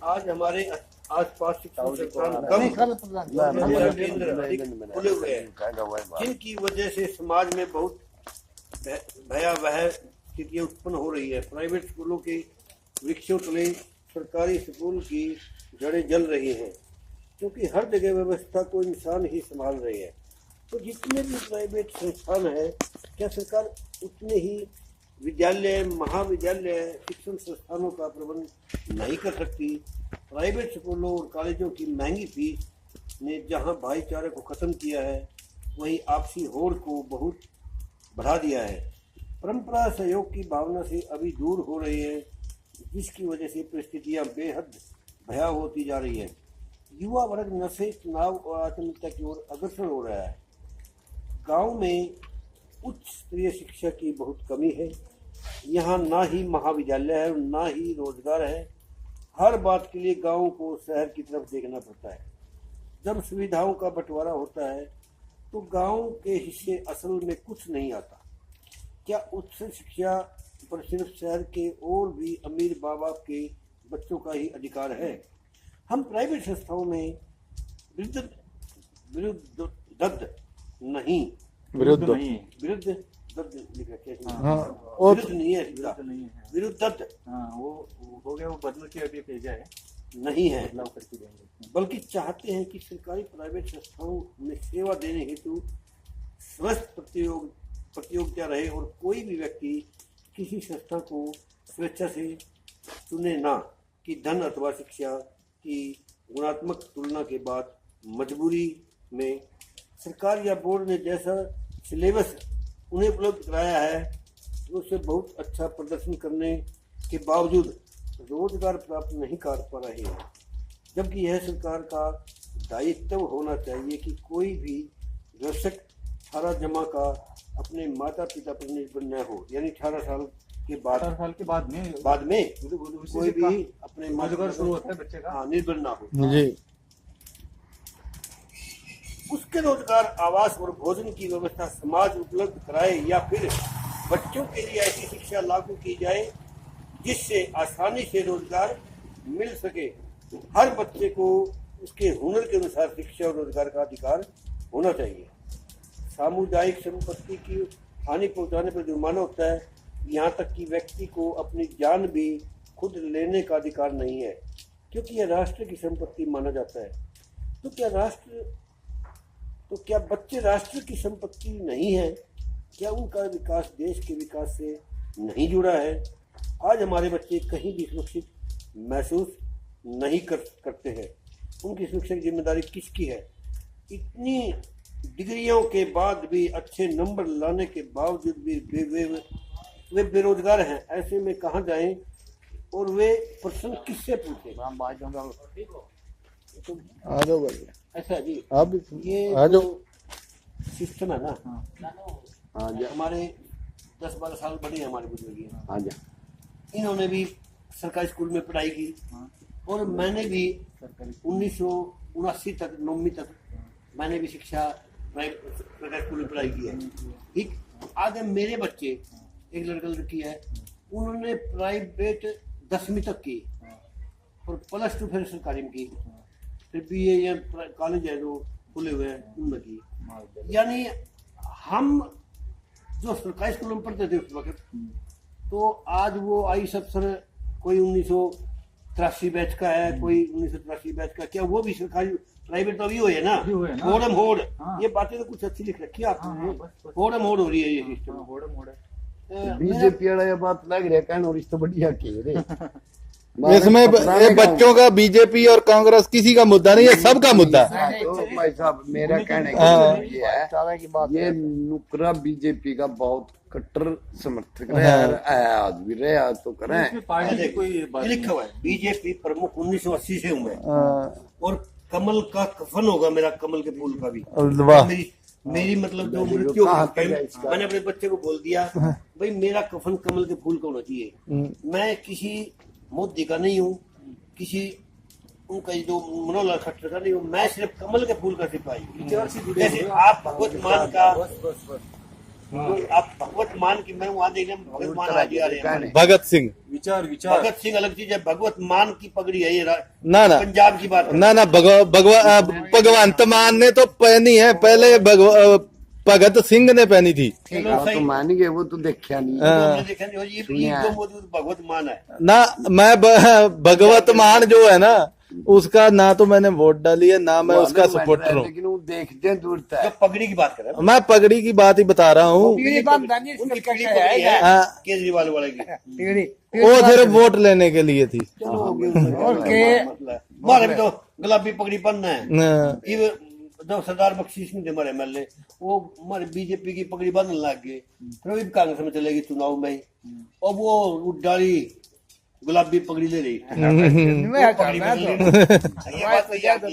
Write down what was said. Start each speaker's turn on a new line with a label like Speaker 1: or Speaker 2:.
Speaker 1: आज हमारे आसपास शिक्षण संस्थान खुले हुए हैं, जिनकी वजह से समाज में बहुत भयावह स्थितियां उत्पन्न हो रही है। प्राइवेट स्कूलों के वृक्षों तले सरकारी स्कूल की जड़ें जल रही हैं, क्योंकि हर जगह व्यवस्था को इंसान ही संभाल रहे हैं। तो जितने भी प्राइवेट संस्थान है, क्या सरकार उतने ही विद्यालय, महाविद्यालय, शिक्षण संस्थानों का प्रबंध नहीं कर सकती? प्राइवेट स्कूलों और कॉलेजों की महंगी फीस ने जहां भाईचारे को खत्म किया है, वहीं आपसी होड़ को बहुत बढ़ा दिया है। परंपरा सहयोग की भावना से अभी दूर हो रही है, जिसकी वजह से परिस्थितियां बेहद भयावह होती जा रही है। युवा वर्ग नशे, तनाव और आत्महत्या की ओर अग्रसर हो रहा है। गांव में उच्च स्तरीय शिक्षा की बहुत कमी है। यहाँ ना ही महाविद्यालय है, ना ही रोजगार है। हर बात के लिए गांव को शहर की तरफ देखना पड़ता है। जब सुविधाओं का बंटवारा होता है तो गांव के हिस्से असल में कुछ नहीं आता। क्या उच्च शिक्षा पर सिर्फ शहर के और भी अमीर माँ बाप के बच्चों का ही अधिकार है? हम प्राइवेट संस्थाओं में विरुद्ध नहीं वो हो गया, वो बदल के अभी भेजा है, नहीं है, बल्कि चाहते हैं कि सरकारी प्राइवेट संस्थाओं में सेवा देने हेतु स्वस्थ प्रतियोगिता रहे और कोई भी व्यक्ति किसी संस्था को स्वेच्छा से चुने ना कि धन अथवा शिक्षा की गुणात्मक तुलना के बाद मजबूरी में सरकार या बोर्ड ने जैसा सिलेबस उन्हें उपलब्ध कराया है, उससे बहुत अच्छा प्रदर्शन करने के बावजूद रोजगार प्राप्त नहीं कर पा रहे हैं। जबकि यह सरकार का दायित्व होना चाहिए कि कोई भी दर्शक 18 जमा का अपने माता पिता पर निर्भर न हो, यानी 18 साल के बाद में कोई भी अपने रोजगार शुरू होता है बच्चे का, निर्भर ना हो जी। उसके रोजगार, आवास और भोजन की व्यवस्था समाज उपलब्ध कराए, या फिर बच्चों के लिए ऐसी शिक्षा लागू की जाए जिससे आसानी से रोजगार मिल सके। हर बच्चे को उसके हुनर के अनुसार शिक्षा और रोजगार का अधिकार होना चाहिए। सामुदायिक संपत्ति की हानि पहुंचाने पर जुर्माना होता है। यहाँ तक कि व्यक्ति को अपनी जान भी खुद लेने का अधिकार नहीं है, क्योंकि यह राष्ट्र की संपत्ति माना जाता है। तो क्या बच्चे राष्ट्र की संपत्ति नहीं है? क्या उनका विकास देश के विकास से नहीं जुड़ा है? आज हमारे बच्चे कहीं भी सुरक्षित महसूस नहीं करते हैं। उनकी सुरक्षा की जिम्मेदारी किसकी है? इतनी डिग्रियों के बाद भी, अच्छे नंबर लाने के बावजूद भी वे बेरोजगार हैं। ऐसे में कहाँ जाएं और वे प्रश्न किससे पूछें?
Speaker 2: आ जाओ भाई,
Speaker 1: ऐसा जी,
Speaker 2: आप
Speaker 1: ये
Speaker 2: आ जाओ।
Speaker 1: सिस्टम है ना। हाँ जी, हमारे 10-12 साल बड़े हमारे बुजुर्ग। हाँ जी, इन्होंने भी सरकारी स्कूल में पढ़ाई की और मैंने भी 1979 तक 9वीं तक मैंने भी शिक्षा सरकारी स्कूल में पढ़ाई की है। ठीक, आगे मेरे बच्चे, एक लड़का लड़की है, उन्होंने प्राइवेट 10वीं तक की और +2 फिर सरकारी में की, फिर BA या कॉलेज है जो खुले हुए हैं उनमें की। यानी हम जो सरकारी स्कूलों में पढ़ते थे उस वक्त, तो आज वो आईएएस अफसर कोई 1983 बैच का है, कोई 1983 बैच का, क्या वो भी सरकारी प्राइवेट तो अभी हो है ना? होड़म होड़, ये बातें तो कुछ अच्छी लिख रखी है आपने, होड़म होड़ हो रही है ये सिस्टम।
Speaker 3: बीजेपी वाला ये बात लग रहा है कहना, और इस तो बढ़िया की रे
Speaker 2: इसमें ये बच्चों का बीजेपी और कांग्रेस किसी का मुद्दा नहीं है, सबका मुद्दा है।
Speaker 3: तो भाई साहब, मेरा कहने का मतलब ये है, ये नुकरा बीजेपी का बहुत कट्टर समर्थक रहे आज भी रहे, आज तो करें।
Speaker 1: लिखा हुआ है बीजेपी प्रमुख 1980 से हूँ मैं, और कमल का कफन होगा मेरा, कमल के फूल का भी। मेरी मतलब जो मृत्यु मैंने अपने बच्चे को बोल दिया, भाई मेरा कफन कमल के फूल का होना चाहिए। मैं किसी मोदी का नहीं हूँ, किसी उनका जो मनोहर खट्टर का नहीं हूँ, मैं सिर्फ कमल के फूल का सिपाही हूँ। जैसे आप भगवत मान का तो आप भगवत मान की, मैं वहाँ देखने में भगवत मान आज आ रहे हैं।
Speaker 2: भगत सिंह,
Speaker 1: भगत सिंह अलग चीज है, भगवत मान की पगड़ी है ये
Speaker 2: ना ना
Speaker 1: पंजाब की बात
Speaker 2: ना भगवंत मान ने तो पहनी है, पहले भगत सिंह ने पहनी थी
Speaker 3: तो मान गए, वो तो देखा नहीं।
Speaker 1: हमने देखा नहीं, ये जो मौजूद भगवत मान है
Speaker 2: ना। मैं भगवत मान जो है ना, उसका ना तो मैंने वोट डाली है, ना मैं उसका सपोर्टर हूँ,
Speaker 3: लेकिन वो देखते हैं दूर तक।
Speaker 1: जो पगड़ी की बात कर रहे हैं,
Speaker 2: मैं पगड़ी की बात ही बता रहा हूँ।
Speaker 1: उनकी पगड़ी है केजरीवाल वाले की,
Speaker 2: वो सिर्फ वोट लेने के लिए थी।
Speaker 1: हमारे भी तो गुलाबी पगड़ी पहनना है।
Speaker 2: हाँ।
Speaker 1: ये जब सरदार बख्शी सिंह थे हमारे एमएलए, वो हमारे बीजेपी की पगड़ी बांधने लग गए, फिर भी कांग्रेस में चलेगी चुनाव में, और वो डाली गुलाबी पगड़ी ले रही। ये बात तो याद है।